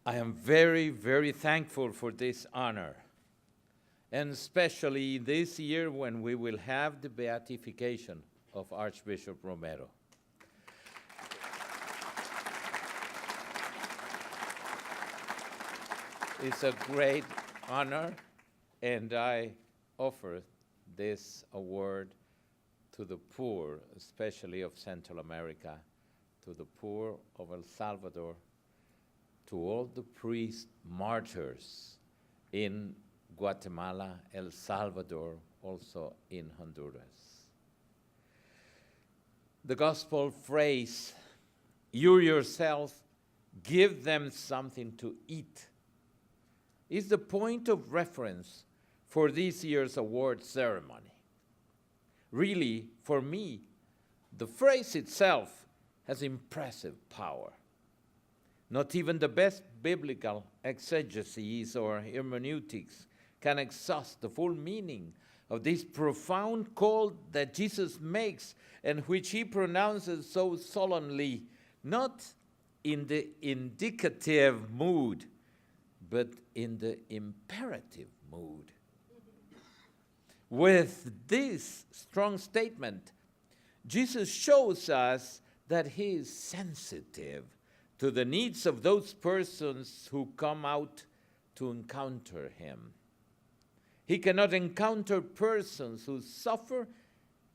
I am very, very thankful for this honor, and especially this year when we will have the beatification of Archbishop Romero. It's a great honor, and I offer this award to the poor, especially of Central America, to the poor of El Salvador, to all the priest martyrs in Guatemala, El Salvador, also in Honduras. The gospel phrase, "You yourself give them something to eat," is the point of reference for this year's award ceremony. Really, for me, the phrase itself has impressive power. Not even the best biblical exegeses or hermeneutics can exhaust the full meaning of this profound call that Jesus makes and which he pronounces so solemnly, not in the indicative mood, but in the imperative mood. With this strong statement, Jesus shows us that he is sensitive to the needs of those persons who come out to encounter him. He cannot encounter persons who suffer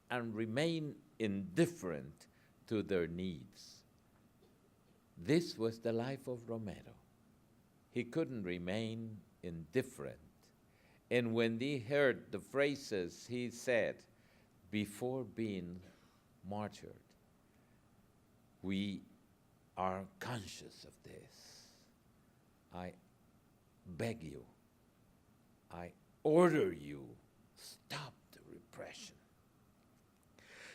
and remain indifferent to their needs. This was the life of Romero. He couldn't remain indifferent. And when he heard the phrases he said before being martyred, we are conscious of this. I beg you, I order you, stop the repression.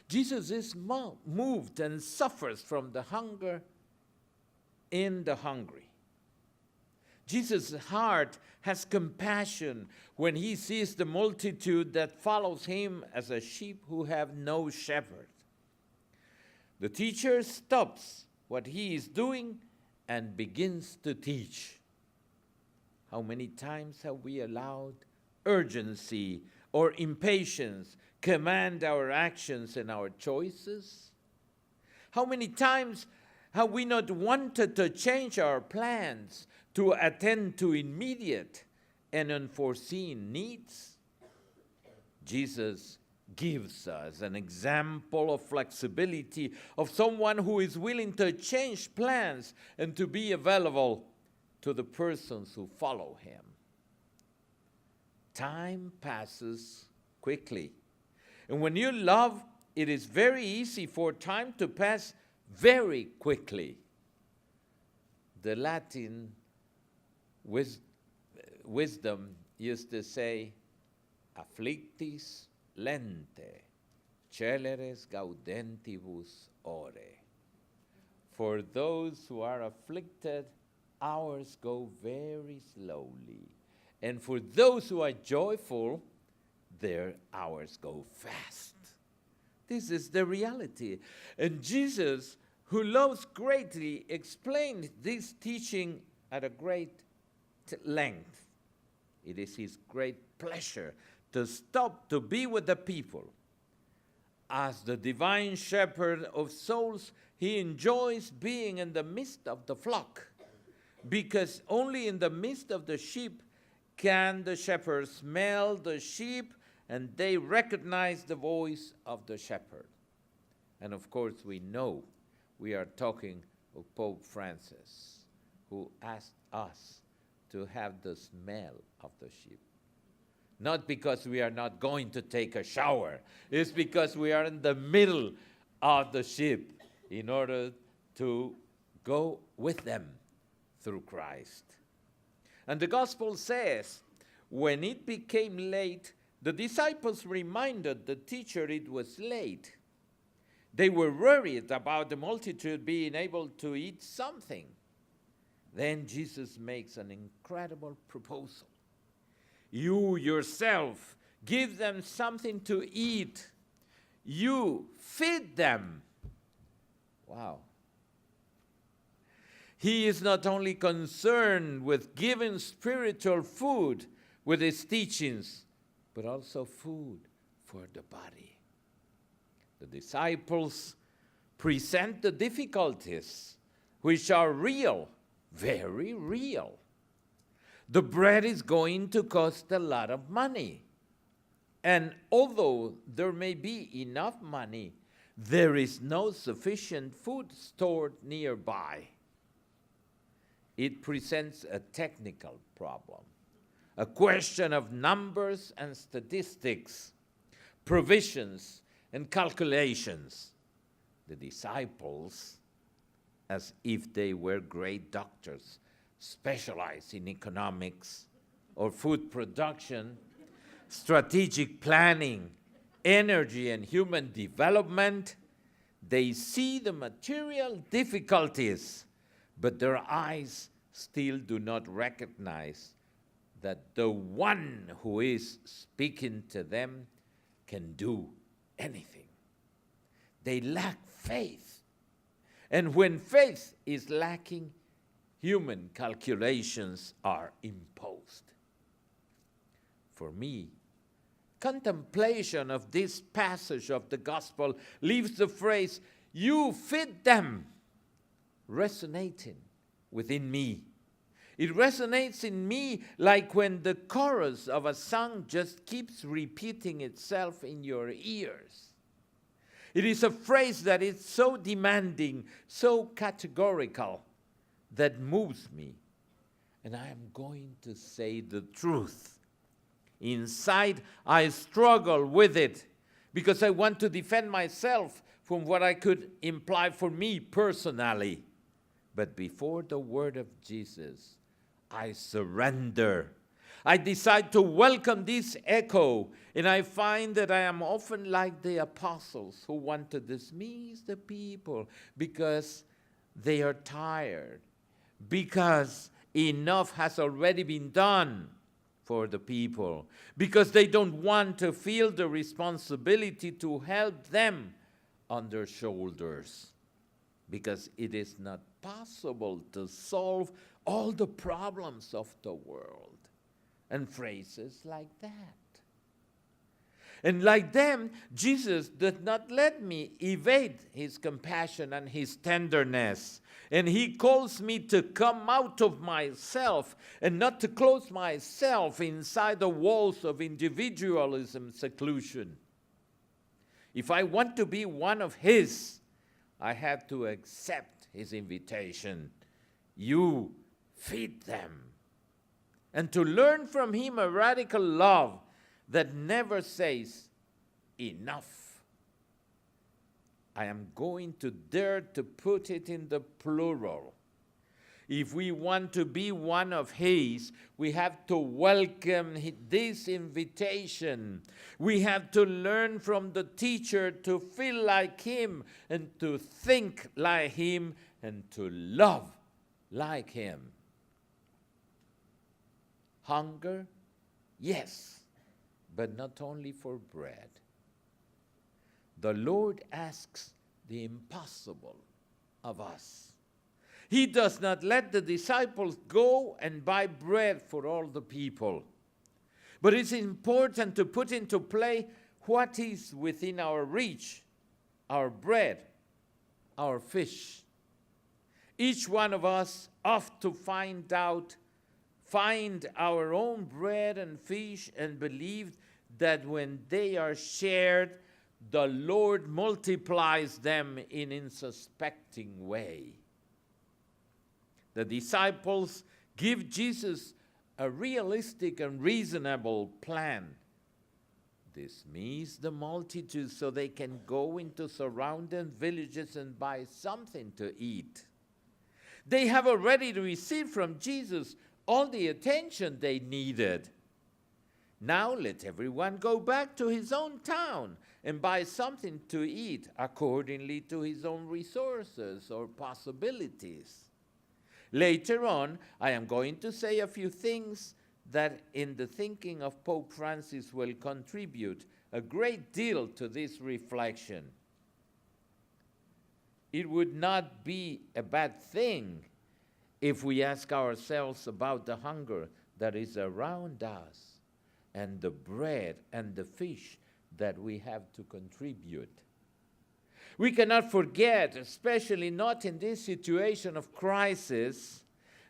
Jesus is moved and suffers from the hunger in the hungry. Jesus' heart has compassion when he sees the multitude that follows him as a sheep who have no shepherd. The teacher stops what he is doing and begins to teach. How many times have we allowed urgency or impatience command our actions and our choices? How many times have we not wanted to change our plans to attend to immediate and unforeseen needs? Jesus gives us an example of flexibility, of someone who is willing to change plans and to be available to the persons who follow him. Time passes quickly. And when you love, it is very easy for time to pass very quickly. The Latin wisdom used to say, afflictis lente, celeres gaudentibus ore. For those who are afflicted, hours go very slowly. And for those who are joyful, their hours go fast. This is the reality. And Jesus, who loves greatly, explained this teaching at a great length. It is his great pleasure to stop to be with the people. As the divine shepherd of souls, he enjoys being in the midst of the flock, because only in the midst of the sheep can the shepherd smell the sheep and they recognize the voice of the shepherd. And of course, we know we are talking of Pope Francis, who asked us to have the smell of the sheep. Not because we are not going to take a shower. It's because we are in the middle of the sheep in order to go with them through Christ. And the gospel says, when it became late, the disciples reminded the teacher it was late. They were worried about the multitude being able to eat something. Then Jesus makes an incredible proposal. You yourself give them something to eat. You feed them. Wow. He is not only concerned with giving spiritual food with his teachings, but also food for the body. The disciples present the difficulties, which are real, very real. The bread is going to cost a lot of money. And although there may be enough money, there is no sufficient food stored nearby. It presents a technical problem, a question of numbers and statistics, provisions and calculations. The disciples, as if they were great doctors, specialized in economics or food production, strategic planning, energy and human development. They see the material difficulties, but their eyes still do not recognize that the one who is speaking to them can do anything. They lack faith. And when faith is lacking, human calculations are imposed. For me, contemplation of this passage of the gospel leaves the phrase, "You feed them," resonating within me. It resonates in me like when the chorus of a song just keeps repeating itself in your ears. It is a phrase that is so demanding, so categorical, that moves me. And I am going to say the truth. Inside, I struggle with it because I want to defend myself from what I could imply for me personally. But before the word of Jesus, I surrender. I decide to welcome this echo, and I find that I am often like the apostles who want to dismiss the people because they are tired, because enough has already been done for the people, because they don't want to feel the responsibility to help them on their shoulders, because it is not possible to solve all the problems of the world, and phrases like that. And like them, Jesus did not let me evade his compassion and his tenderness. And he calls me to come out of myself and not to close myself inside the walls of individualism, seclusion. If I want to be one of his, I have to accept his invitation. You feed them. And to learn from him a radical love that never says enough. I am going to dare to put it in the plural. If we want to be one of his, we have to welcome this invitation. We have to learn from the teacher to feel like him and to think like him and to love like him. Hunger? Yes, but not only for bread. The Lord asks the impossible of us. He does not let the disciples go and buy bread for all the people. But it's important to put into play what is within our reach, our bread, our fish. Each one of us ought to find our own bread and fish and believe that when they are shared, the Lord multiplies them in an unsuspecting way. The disciples give Jesus a realistic and reasonable plan. Dismiss the multitude so they can go into surrounding villages and buy something to eat. They have already received from Jesus all the attention they needed. Now let everyone go back to his own town and buy something to eat accordingly to his own resources or possibilities. Later on, I am going to say a few things that in the thinking of Pope Francis will contribute a great deal to this reflection. It would not be a bad thing if we ask ourselves about the hunger that is around us and the bread and the fish that we have to contribute. We cannot forget, especially not in this situation of crisis,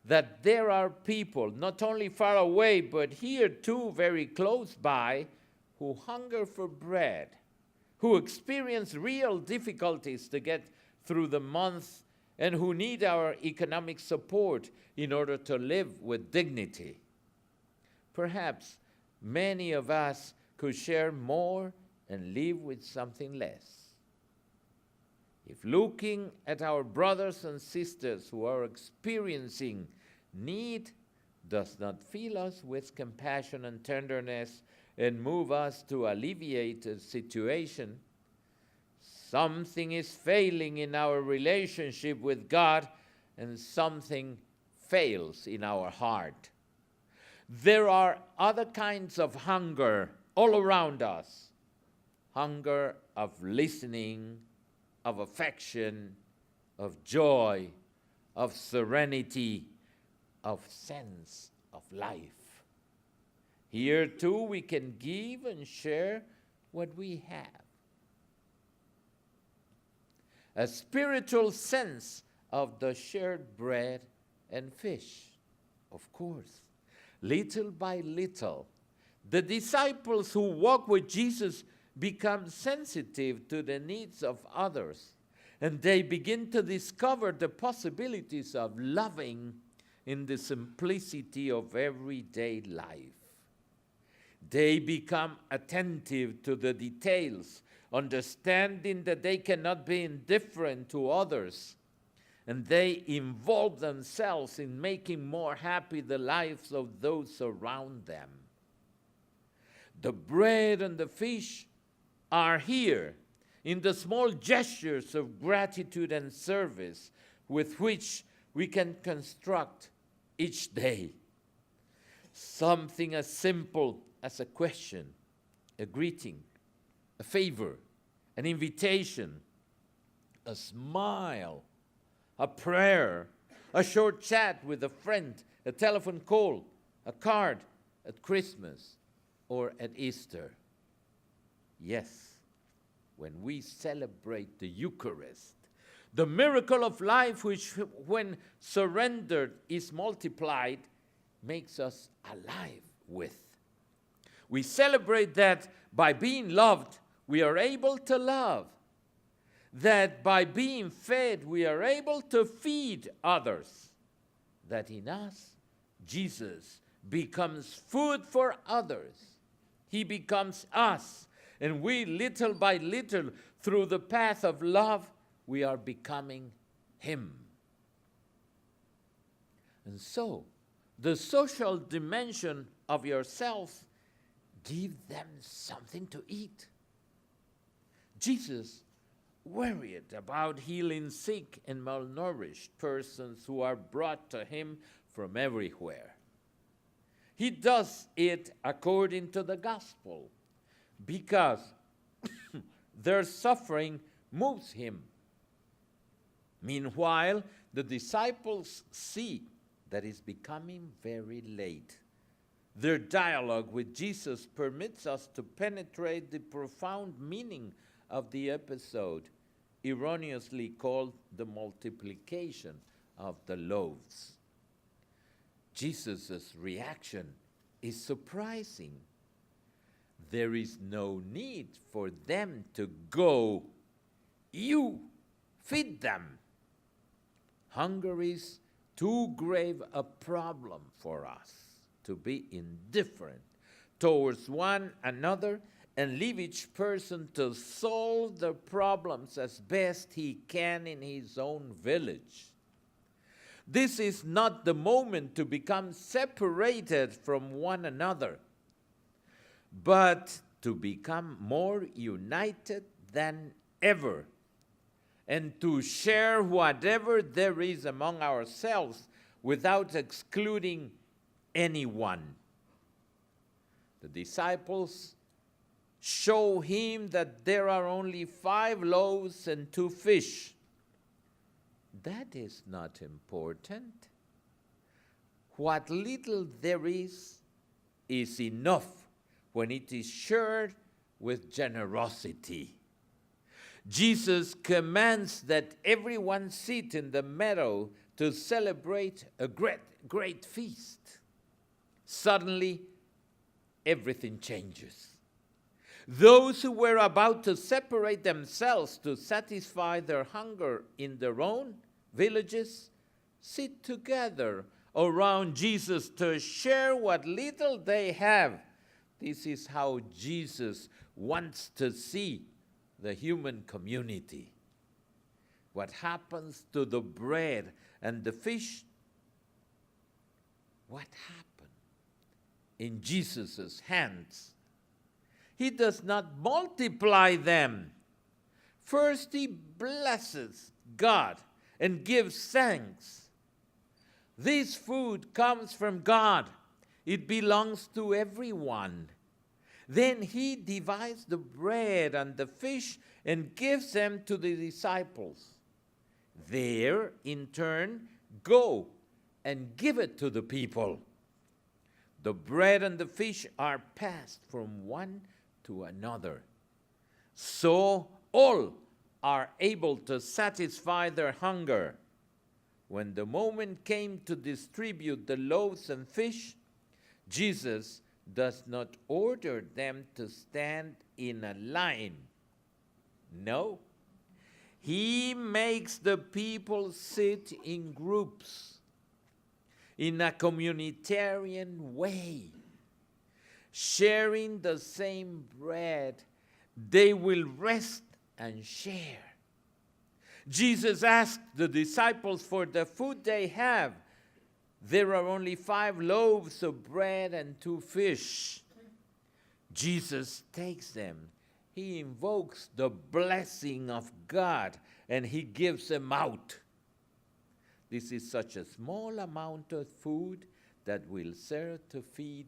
that there are people, not only far away, but here too, very close by, who hunger for bread, who experience real difficulties to get through the month, and who need our economic support in order to live with dignity. Perhaps many of us could share more and live with something less. If looking at our brothers and sisters who are experiencing need does not fill us with compassion and tenderness and move us to alleviate a situation, something is failing in our relationship with God, and something fails in our heart. There are other kinds of hunger all around us. Hunger of listening, of affection, of joy, of serenity, of sense of life. Here too we can give and share what we have. A spiritual sense of the shared bread and fish, of course. Little by little, the disciples who walk with Jesus become sensitive to the needs of others, and they begin to discover the possibilities of loving in the simplicity of everyday life. They become attentive to the details, understanding that they cannot be indifferent to others, and they involve themselves in making more happy the lives of those around them. The bread and the fish are here in the small gestures of gratitude and service with which we can construct each day. Something as simple as a question, a greeting, a favor, an invitation, a smile, a prayer, a short chat with a friend, a telephone call, a card at Christmas or at Easter. Yes, when we celebrate the Eucharist, the miracle of life which, when surrendered, is multiplied, makes us alive with. We celebrate that by being loved, we are able to love. That by being fed, we are able to feed others. That in us, Jesus becomes food for others. He becomes us, and we, little by little, through the path of love, we are becoming Him. And so, the social dimension of yourself, give them something to eat. Jesus worried about healing sick and malnourished persons who are brought to Him from everywhere. He does it according to the gospel because their suffering moves Him. Meanwhile, the disciples see that it's becoming very late. Their dialogue with Jesus permits us to penetrate the profound meaning of the episode, erroneously called the multiplication of the loaves. Jesus' reaction is surprising. There is no need for them to go. You feed them. Hunger is too grave a problem for us to be indifferent towards one another and leave each person to solve their problems as best he can in his own village. This is not the moment to become separated from one another, but to become more united than ever, and to share whatever there is among ourselves without excluding anyone. The disciples show Him that there are only 5 loaves and 2 fish. That is not important. what little there is enough when it is shared with generosity. Jesus commands that everyone sit in the meadow to celebrate a great feast. Suddenly, everything changes. Those who were about to separate themselves to satisfy their hunger in their own villages sit together around Jesus to share what little they have. This is how Jesus wants to see the human community. What happens to the bread and the fish? What happened in Jesus' hands? He does not multiply them. First, he blesses God and gives thanks. This food comes from God. It belongs to everyone. Then he divides the bread and the fish and gives them to the disciples. They, in turn, go and give it to the people. The bread and the fish are passed from one to another. So all are able to satisfy their hunger. When the moment came to distribute the loaves and fish, Jesus does not order them to stand in a line. No, he makes the people sit in groups in a communitarian way. Sharing the same bread, they will rest and share. Jesus asked the disciples for the food they have. There are only 5 loaves of bread and 2 fish. Jesus takes them. He invokes the blessing of God and he gives them out. This is such a small amount of food that will serve to feed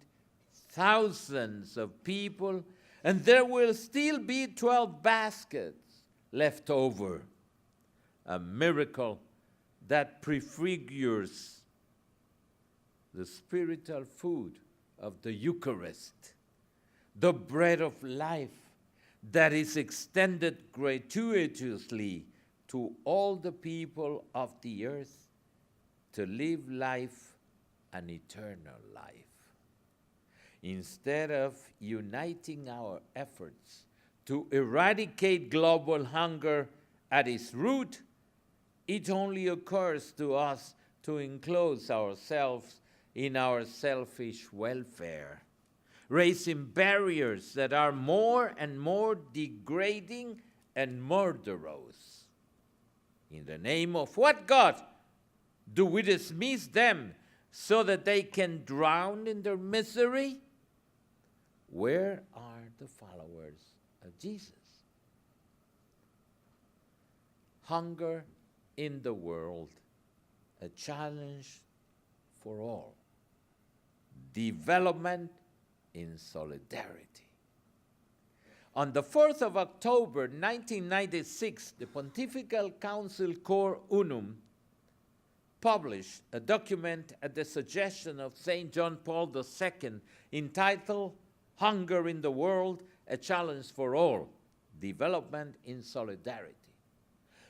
thousands of people, and there will still be 12 baskets left over. A miracle that prefigures the spiritual food of the Eucharist, the bread of life that is extended gratuitously to all the people of the earth to live life, an eternal life. Instead of uniting our efforts to eradicate global hunger at its root, it only occurs to us to enclose ourselves in our selfish welfare, raising barriers that are more and more degrading and murderous. In the name of what God do we dismiss them so that they can drown in their misery? Where are the followers of Jesus? Hunger in the world, a challenge for all. Development in solidarity. On the 4th of October, 1996, the Pontifical Council Cor Unum published a document at the suggestion of St. John Paul II entitled Hunger in the World, a Challenge for All, Development in Solidarity.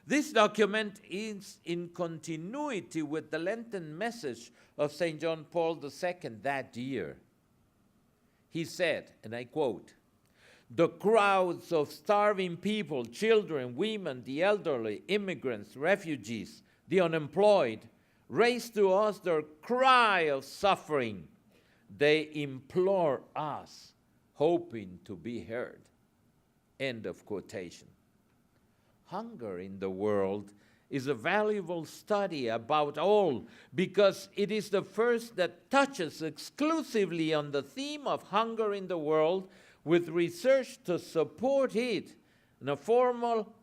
This document is in continuity with the Lenten message of St. John Paul II that year. He said, and I quote, "The crowds of starving people, children, women, the elderly, immigrants, refugees, the unemployed, raise to us their cry of suffering. They implore us, hoping to be heard." End of quotation. Hunger in the world is a valuable study about all because it is the first that touches exclusively on the theme of hunger in the world with research to support it and a formal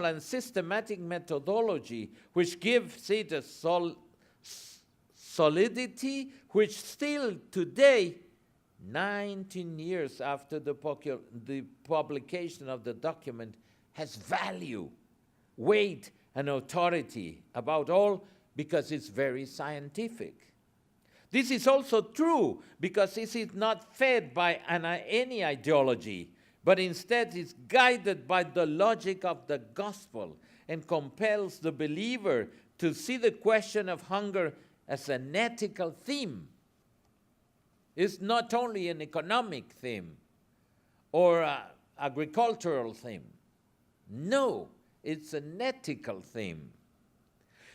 and systematic methodology which gives it a solidity which still today, 19 years after the publication of the document, has value, weight, and authority about all because it's very scientific. This is also true because this is not fed by any ideology, but instead is guided by the logic of the gospel and compels the believer to see the question of hunger as an ethical theme. It's not only an economic theme or an agricultural theme. No, it's an ethical theme.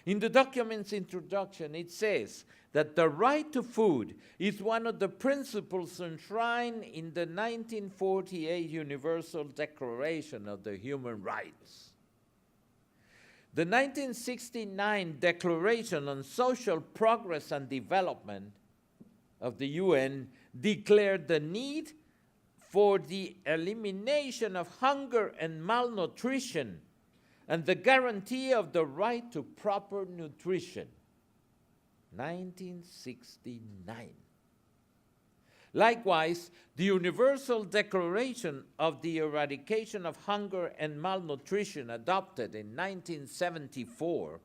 In the document's introduction, it says that the right to food is one of the principles enshrined in the 1948 Universal Declaration of the Human Rights. The 1969 Declaration on Social Progress and Development of the UN declared the need for the elimination of hunger and malnutrition and the guarantee of the right to proper nutrition. 1969. Likewise, the Universal Declaration of the Eradication of Hunger and Malnutrition, adopted in 1974,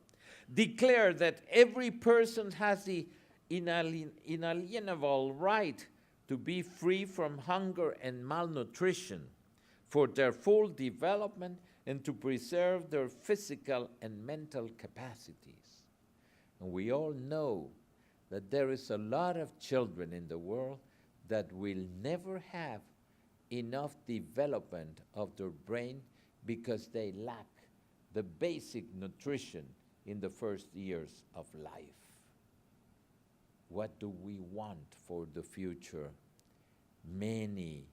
declared that every person has the inalienable right to be free from hunger and malnutrition for their full development and to preserve their physical and mental capacities. And we all know that there is a lot of children in the world that will never have enough development of their brain because they lack the basic nutrition in the first years of life. What do we want for the future? Many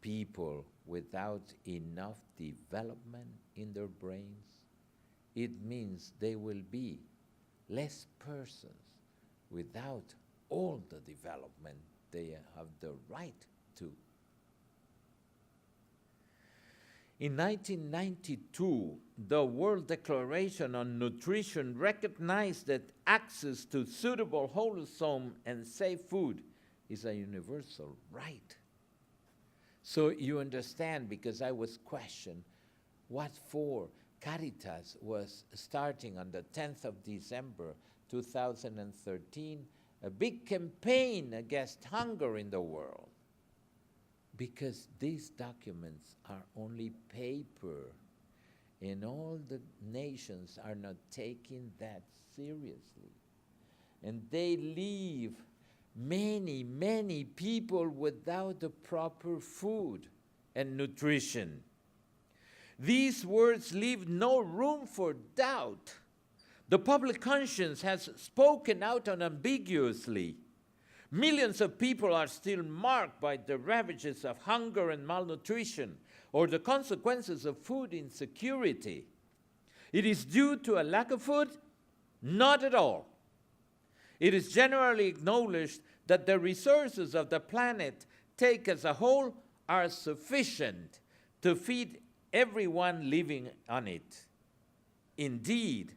people without enough development in their brains. It means they will be less persons without all the development they have the right to. In 1992, the World Declaration on Nutrition recognized that access to suitable, wholesome, and safe food is a universal right. So you understand, because I was questioned, what for? Caritas was starting on the 10th of December 2013 a big campaign against hunger in the world, because these documents are only paper, and all the nations are not taking that seriously. And they leave many, many people without the proper food and nutrition. These words leave no room for doubt. The public conscience has spoken out unambiguously. Millions of people are still marked by the ravages of hunger and malnutrition, or the consequences of food insecurity. It is due to a lack of food? Not at all. It is generally acknowledged that the resources of the planet, taken as a whole, are sufficient to feed everyone living on it. Indeed,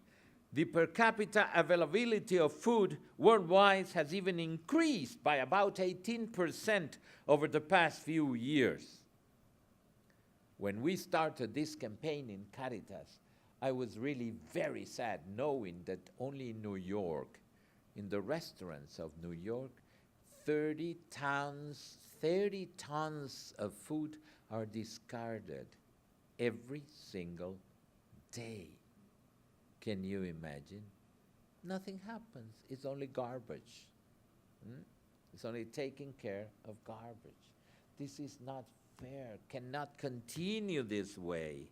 the per capita availability of food worldwide has even increased by about 18% over the past few years. When we started this campaign in Caritas, I was really very sad knowing that only in New York, in the restaurants of New York, 30 tons of food are discarded every single day. Can you imagine? Nothing happens. It's only garbage. It's only taking care of garbage. This is not fair. Cannot continue this way.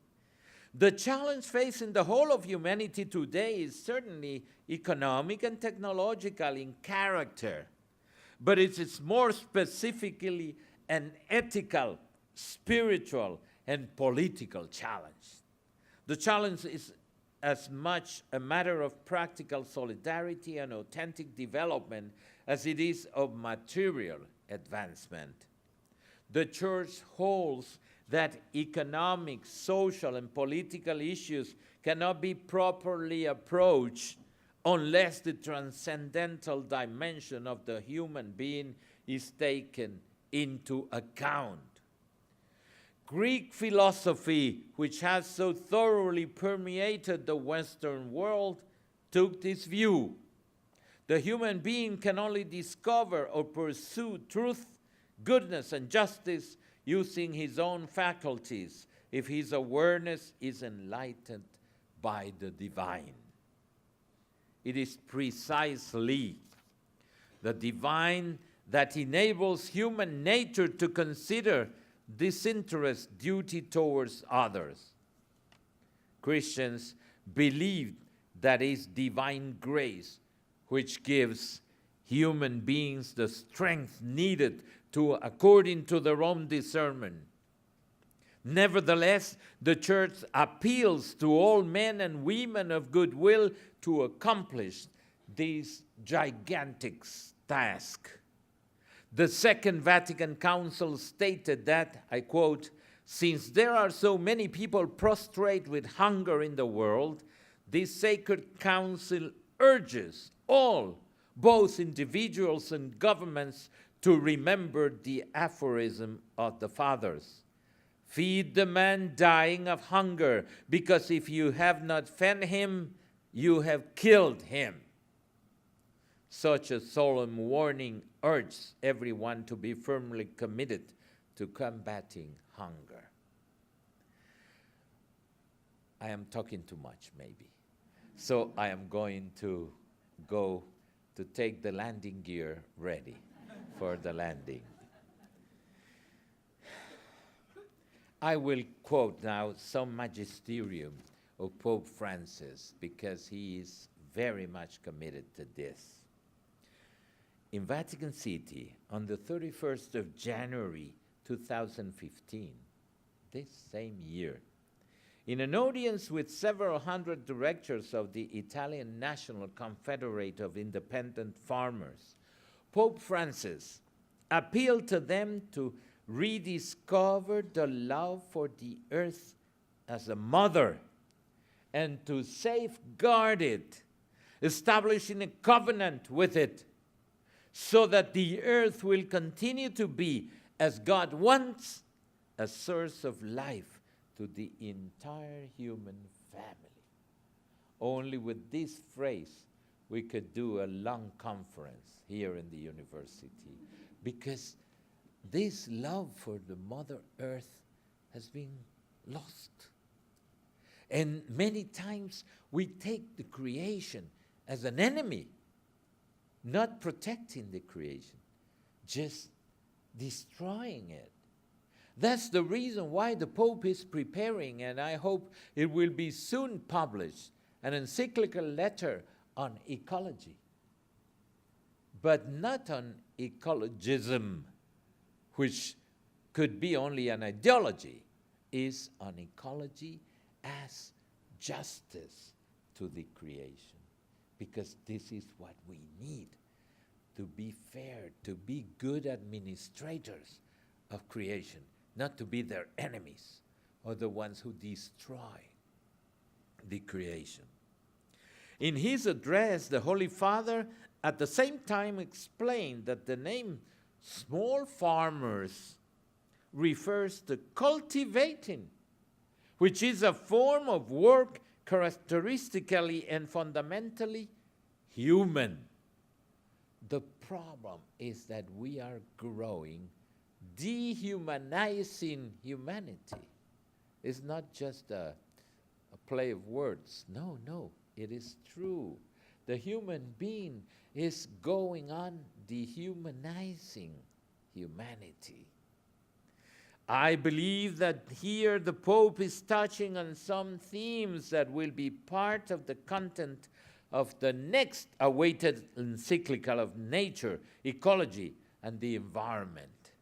The challenge facing the whole of humanity today is certainly economic and technological in character, but it is more specifically an ethical, spiritual, and political challenge. The challenge is as much a matter of practical solidarity and authentic development as it is of material advancement. The Church holds that economic, social, and political issues cannot be properly approached unless the transcendental dimension of the human being is taken into account. Greek philosophy, which has so thoroughly permeated the Western world, took this view. The human being can only discover or pursue truth, goodness, and justice using his own faculties if his awareness is enlightened by the divine. It is precisely the divine that enables human nature to consider disinterested duty towards others. Christians believe that it's divine grace which gives human beings the strength needed to, according to their own discernment. Nevertheless, the Church appeals to all men and women of goodwill to accomplish this gigantic task. The Second Vatican Council stated that, I quote, "Since there are so many people prostrate with hunger in the world, this sacred council urges all, both individuals and governments, to remember the aphorism of the Fathers. Feed the man dying of hunger, because if you have not fed him, you have killed him." Such a solemn warning urges everyone to be firmly committed to combating hunger. I am talking too much, maybe. So I am going to go to take the landing gear ready for the landing. I will quote now some magisterium of Pope Francis because he is very much committed to this. In Vatican City, on the 31st of January 2015, this same year, in an audience with several hundred directors of the Italian National Confederate of Independent Farmers, Pope Francis appealed to them to rediscover the love for the earth as a mother and to safeguard it, establishing a covenant with it so that the earth will continue to be, as God wants, a source of life to the entire human family. Only with this phrase we could do a long conference here in the university, because this love for the Mother Earth has been lost. And many times we take the creation as an enemy, not protecting the creation, just destroying it. That's the reason why the Pope is preparing, and I hope it will be soon published, an encyclical letter on ecology. But not on ecologism, which could be only an ideology, is on ecology as justice to the creation. Because this is what we need, to be fair, to be good administrators of creation, not to be their enemies or the ones who destroy the creation. In his address, the Holy Father at the same time explained that the name small farmers refers to cultivating, which is a form of work characteristically and fundamentally human. The problem is that we are growing, dehumanizing humanity. It's not just a play of words. No, it is true. The human being is going on dehumanizing humanity. I believe that here the Pope is touching on some themes that will be part of the content of the next awaited encyclical of nature, ecology, and the environment.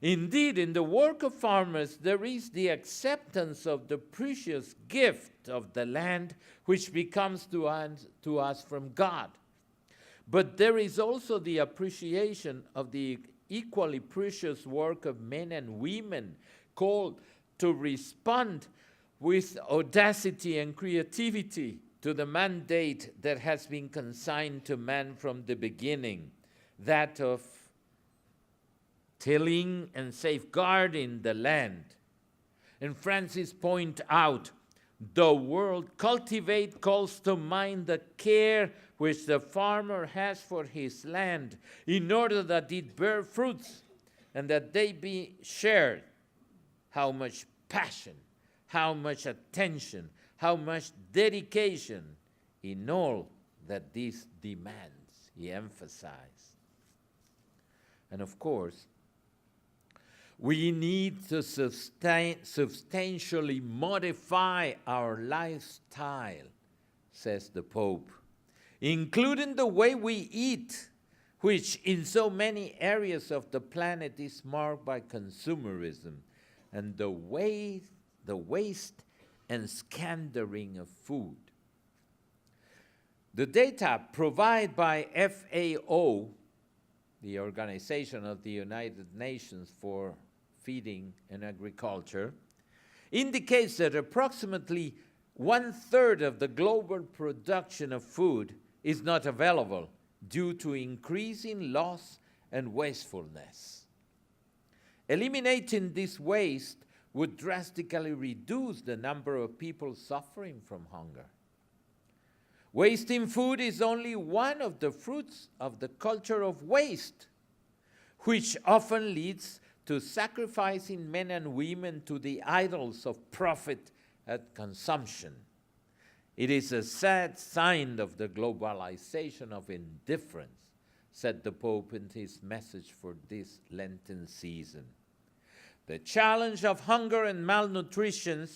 Indeed, in the work of farmers, there is the acceptance of the precious gift of the land, which becomes to us from God. But there is also the appreciation of the equally precious work of men and women called to respond with audacity and creativity to the mandate that has been consigned to man from the beginning, that of tilling and safeguarding the land. And Francis points out the world cultivate calls to mind the care which the farmer has for his land in order that it bear fruits and that they be shared. How much passion, how much attention, how much dedication in all that this demands, he emphasized. And of course, we need to substantially modify our lifestyle, says the Pope, including the way we eat, which in so many areas of the planet is marked by consumerism and the waste and squandering of food. The data provided by FAO, the Organization of the United Nations for Feeding and Agriculture, indicates that approximately 1/3 of the global production of food is not available due to increasing loss and wastefulness. Eliminating this waste would drastically reduce the number of people suffering from hunger. Wasting food is only one of the fruits of the culture of waste, which often leads to sacrificing men and women to the idols of profit and consumption. It is a sad sign of the globalization of indifference, said the Pope in his message for this Lenten season. The challenge of hunger and malnutrition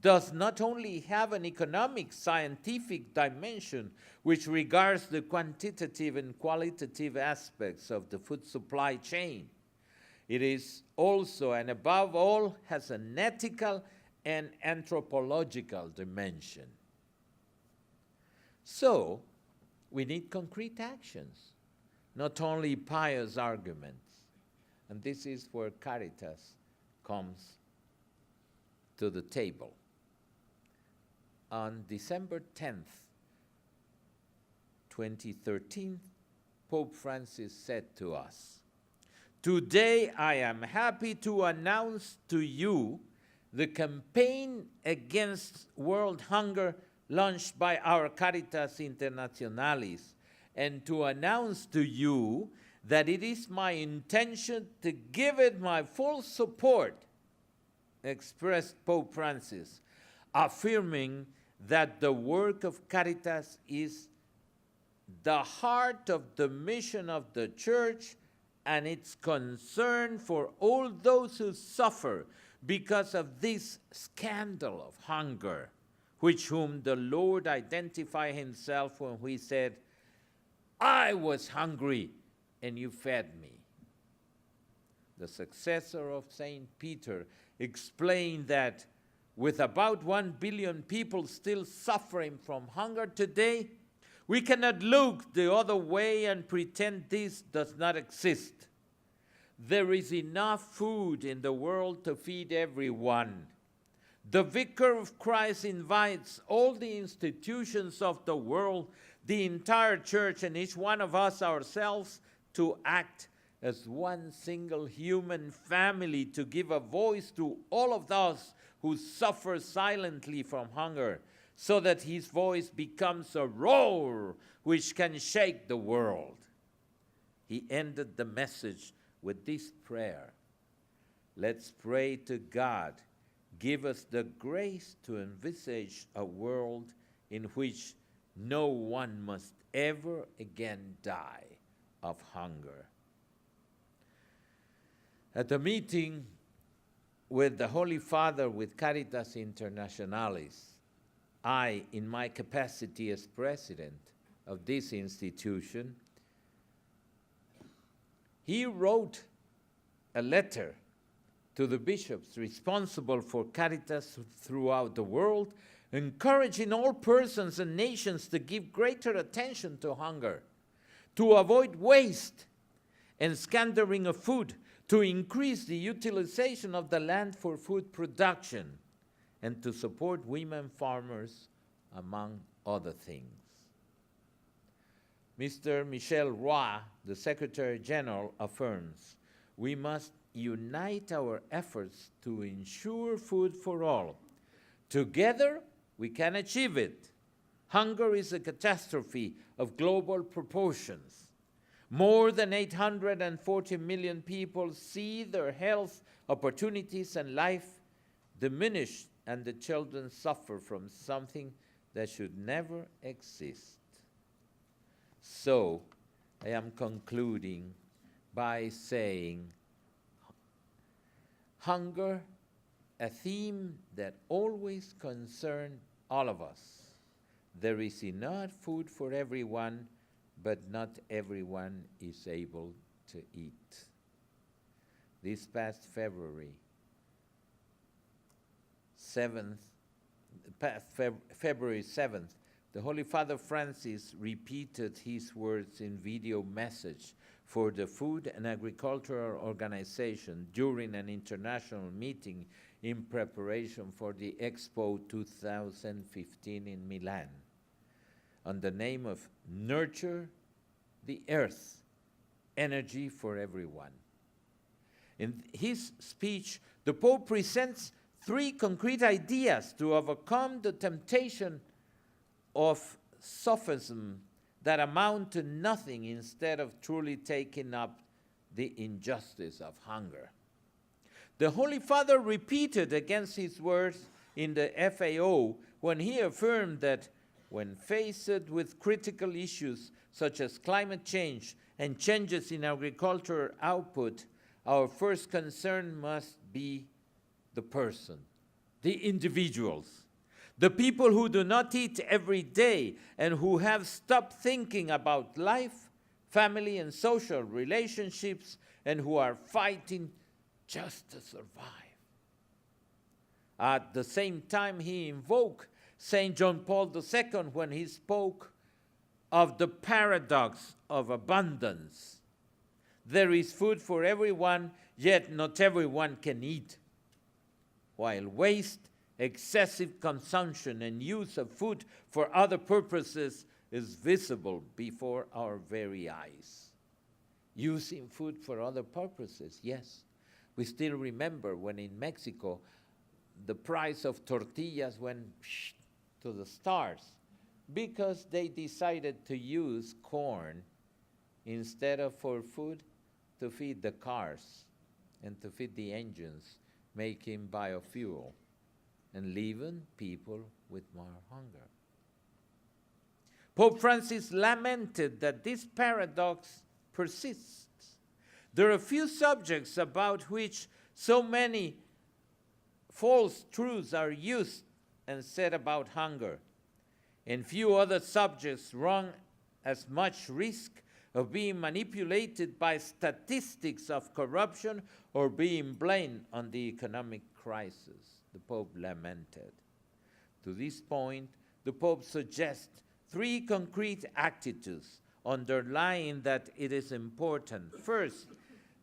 does not only have an economic, scientific dimension which regards the quantitative and qualitative aspects of the food supply chain. It is also, and above all, has an ethical and anthropological dimension. So, we need concrete actions, not only pious arguments. And this is where Caritas comes to the table. On December 10th, 2013, Pope Francis said to us, "Today I am happy to announce to you the campaign against world hunger launched by our Caritas Internationalis, and to announce to you that it is my intention to give it my full support," expressed Pope Francis, affirming that the work of Caritas is the heart of the mission of the Church and its concern for all those who suffer because of this scandal of hunger, which whom the Lord identified himself when he said, "I was hungry and you fed me." The successor of St. Peter explained that with about 1 billion people still suffering from hunger today, we cannot look the other way and pretend this does not exist. There is enough food in the world to feed everyone. The Vicar of Christ invites all the institutions of the world, the entire Church, and each one of us ourselves to act as one single human family, to give a voice to all of those who suffer silently from hunger, so that his voice becomes a roar which can shake the world. He ended the message with this prayer: "Let's pray to God, give us the grace to envisage a world in which no one must ever again die of hunger." At a meeting with the Holy Father with Caritas Internationalis, I, in my capacity as president of this institution, he wrote a letter to the bishops responsible for Caritas throughout the world, encouraging all persons and nations to give greater attention to hunger, to avoid waste and squandering of food, to increase the utilization of the land for food production, and to support women farmers, among other things. Mr. Michel Roy, the Secretary General, affirms, "We must unite our efforts to ensure food for all, Together, we can achieve it. Hunger is a catastrophe of global proportions. More than 840 million people see their health, opportunities, and life diminished, and the children suffer from something that should never exist. So, I am concluding by saying, hunger, a theme that always concerns all of us. There is enough food for everyone, but not everyone is able to eat. This past February 7th, the Holy Father Francis repeated his words in video message for the Food and Agricultural Organization during an international meeting in preparation for the Expo 2015 in Milan, on the name of Nurture the Earth, Energy for Everyone. In his speech, the Pope presents 3 concrete ideas to overcome the temptation of sophism that amount to nothing instead of truly taking up the injustice of hunger. The Holy Father repeated against his words in the FAO when he affirmed that when faced with critical issues such as climate change and changes in agricultural output, our first concern must be the person, the individuals, the people who do not eat every day and who have stopped thinking about life, family, and social relationships, and who are fighting just to survive. At the same time, he invoked St. John Paul II when he spoke of the paradox of abundance. There is food for everyone, yet not everyone can eat. While waste, excessive consumption, and use of food for other purposes is visible before our very eyes. Using food for other purposes, yes. We still remember when in Mexico, the price of tortillas went to the stars because they decided to use corn instead of for food to feed the cars and to feed the engines, making biofuel and leaving people with more hunger. Pope Francis lamented that this paradox persists. There are few subjects about which so many false truths are used and said about hunger, and few other subjects run as much risk of being manipulated by statistics of corruption or being blamed on the economic crisis, the Pope lamented. To this point, the Pope suggests 3 concrete attitudes underlying that it is important. First,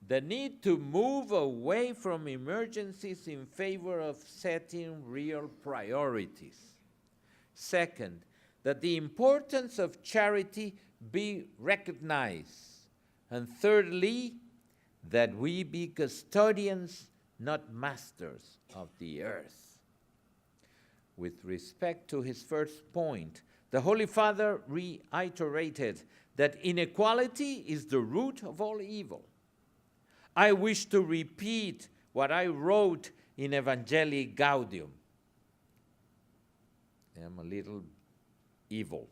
the need to move away from emergencies in favor of setting real priorities. Second, that the importance of charity be recognized. And thirdly, that we be custodians, not masters of the earth. With respect to his first point, the Holy Father reiterated that inequality is the root of all evil. I wish to repeat what I wrote in Evangelii Gaudium. I am a little evil.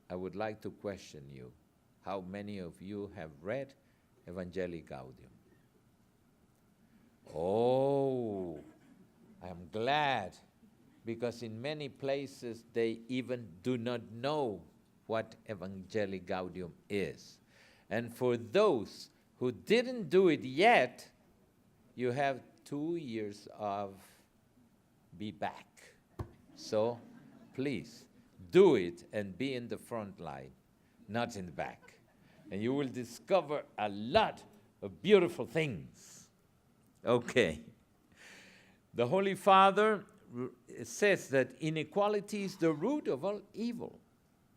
I would like to question you. How many of you have read Evangelii Gaudium? Oh, I'm glad, because in many places they even do not know what Evangelii Gaudium is. And for those who didn't do it yet, you have 2 years of be back. So please do it and be in the front line, not in the back. And you will discover a lot of beautiful things. Okay. The Holy Father says that inequality is the root of all evil.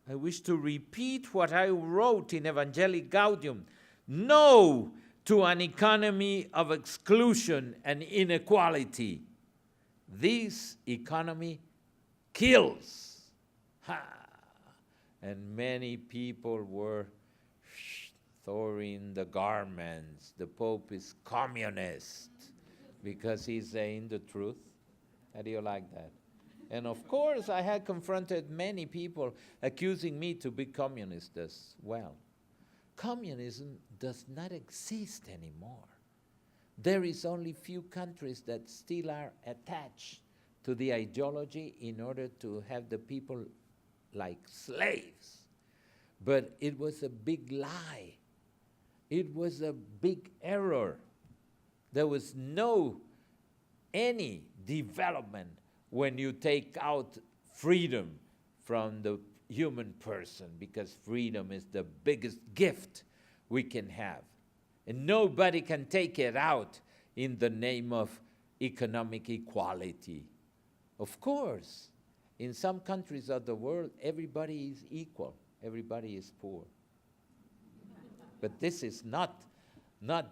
I wish to repeat what I wrote in Evangelii Gaudium. No to an economy of exclusion and inequality. This economy kills. Ha! And many people were throwing the garments. The Pope is communist because he's saying the truth. How do you like that? And of course, I had confronted many people accusing me to be communist as well. Communism does not exist anymore. There is only few countries that still are attached to the ideology in order to have the people like slaves. But it was a big lie. It was a big error. There was any development when you take out freedom from the human person, because freedom is the biggest gift we can have. And nobody can take it out in the name of economic equality. Of course, in some countries of the world, everybody is equal. Everybody is poor. But this is not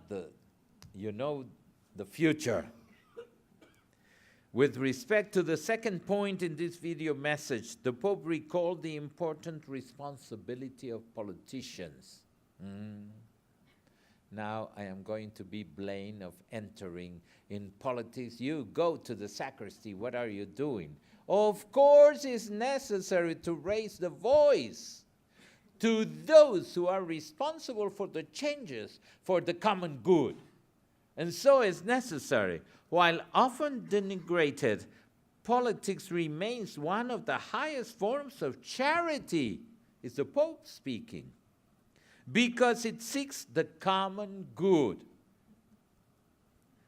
the future. With respect to the second point in this video message, the Pope recalled the important responsibility of politicians. Now I am going to be blamed of entering in politics. You go to the sacristy, what are you doing? Of course it's necessary to raise the voice to those who are responsible for the changes for the common good. And so it's necessary. While often denigrated, politics remains one of the highest forms of charity, is the Pope speaking, because it seeks the common good.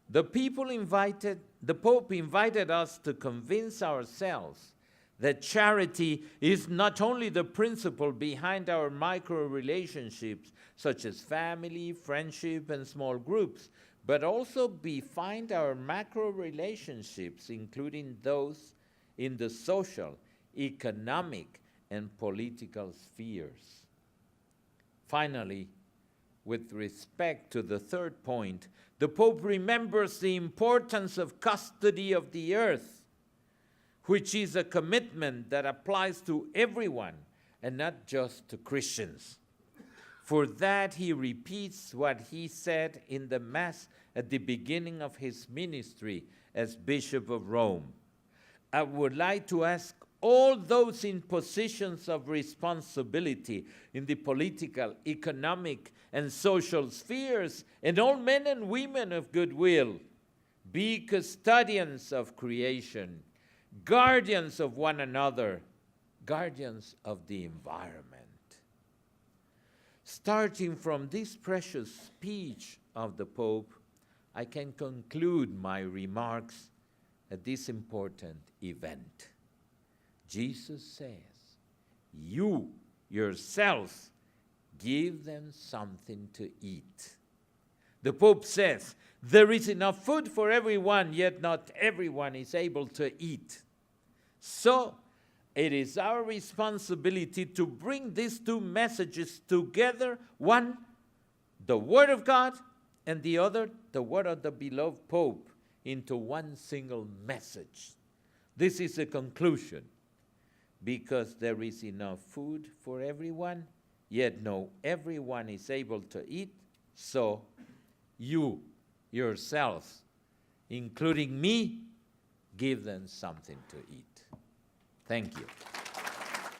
The Pope invited us to convince ourselves that charity is not only the principle behind our micro-relationships, such as family, friendship, and small groups, but also behind our macro-relationships, including those in the social, economic, and political spheres. Finally, with respect to the third point, the Pope remembers the importance of custody of the earth, which is a commitment that applies to everyone and not just to Christians. For that, he repeats what he said in the Mass at the beginning of his ministry as Bishop of Rome. I would like to ask all those in positions of responsibility in the political, economic, and social spheres, and all men and women of goodwill, be custodians of creation, guardians of one another, guardians of the environment. Starting from this precious speech of the Pope, I can conclude my remarks at this important event. Jesus says, you yourselves give them something to eat. The Pope says, there is enough food for everyone, yet not everyone is able to eat. So, it is our responsibility to bring these two messages together. One, the Word of God, and the other, the Word of the beloved Pope, into one single message. This is a conclusion. Because there is enough food for everyone, yet no everyone is able to eat, so you yourselves, including me, give them something to eat. Thank you.